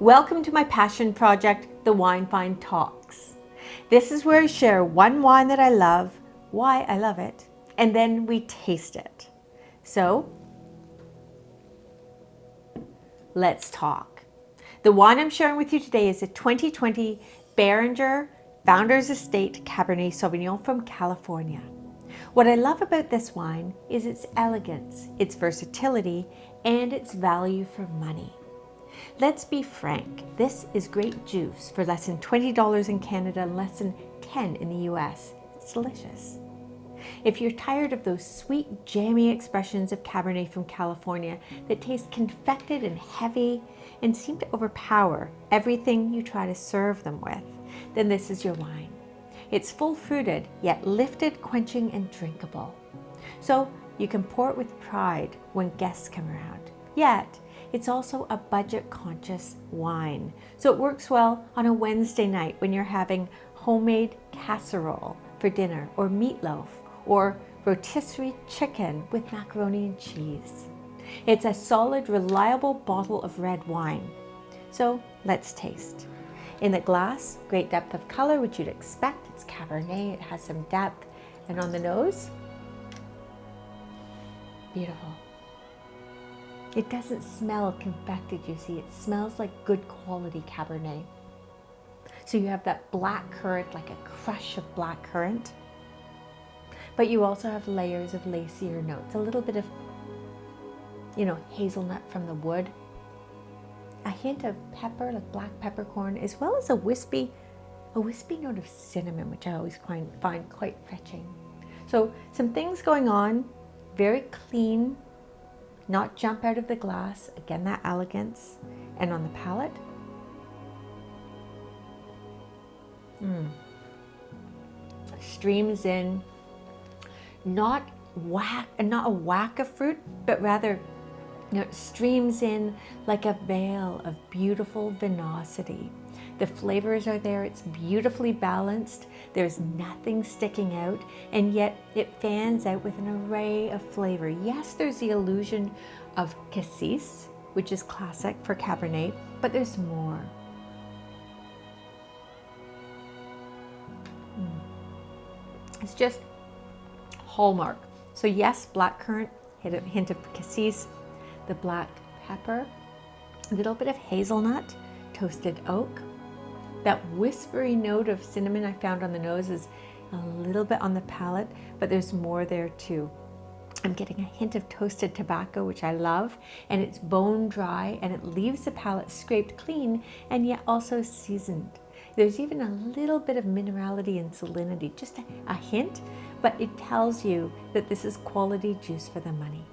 Welcome to my passion project, the Wine Find Talks. This is where I share one wine that I love, why I love it, and then we taste it. So, let's talk. The wine I'm sharing with you today is a 2020 Beringer Founder's Estate Cabernet Sauvignon from California. What I love about this wine is its elegance, its versatility, and its value for money. Let's be frank, this is great juice for less than $20 in Canada and less than $10 in the US. It's delicious. If you're tired of those sweet, jammy expressions of Cabernet from California that taste confected and heavy and seem to overpower everything you try to serve them with, then this is your wine. It's full-fruited, yet lifted, quenching, and drinkable. So you can pour it with pride when guests come around. Yet, it's also a budget-conscious wine. So it works well on a Wednesday night when you're having homemade casserole for dinner, or meatloaf, or rotisserie chicken with macaroni and cheese. It's a solid, reliable bottle of red wine. So let's taste. In the glass, great depth of color, which you'd expect. It's Cabernet, it has some depth. And on the nose, beautiful. It doesn't smell confected, you see. It smells like good quality Cabernet. So you have that black currant, like a crush of black currant. But you also have layers of lacier notes. A little bit of, hazelnut from the wood. A hint of pepper, like black peppercorn, as well as a wispy note of cinnamon, which I always find quite fetching. So some things going on, very clean, not jump out of the glass. Again, that elegance. And on the palate, streams in, not a whack of fruit, but rather, it streams in like a veil of beautiful vinosity. The flavors are there, it's beautifully balanced, there's nothing sticking out, and yet it fans out with an array of flavor. Yes, there's the illusion of cassis, which is classic for Cabernet, but there's more. It's just hallmark. So yes, black currant, hint of cassis, the black pepper, a little bit of hazelnut, toasted oak. That whispery note of cinnamon I found on the nose is a little bit on the palate, but there's more there too. I'm getting a hint of toasted tobacco, which I love, and it's bone dry and it leaves the palate scraped clean and yet also seasoned. There's even a little bit of minerality and salinity, just a hint, but it tells you that this is quality juice for the money.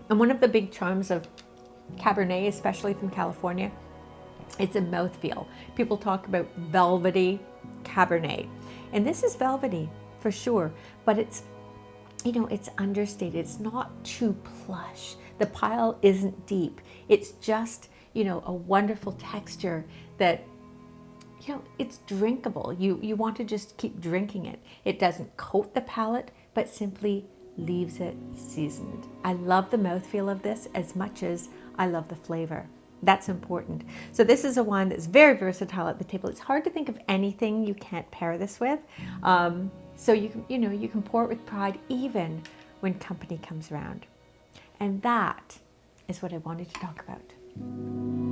And one of the big charms of Cabernet, especially from California, it's a mouthfeel. People talk about velvety Cabernet, and this is velvety for sure, but it's understated. It's not too plush. The pile isn't deep. It's just, a wonderful texture that, it's drinkable. You want to just keep drinking it. It doesn't coat the palate, but simply leaves it seasoned. I love the mouthfeel of this as much as I love the flavor. That's important. So this is a wine that's very versatile at the table. It's hard to think of anything you can't pair this with. So you can pour it with pride even when company comes around. And that is what I wanted to talk about.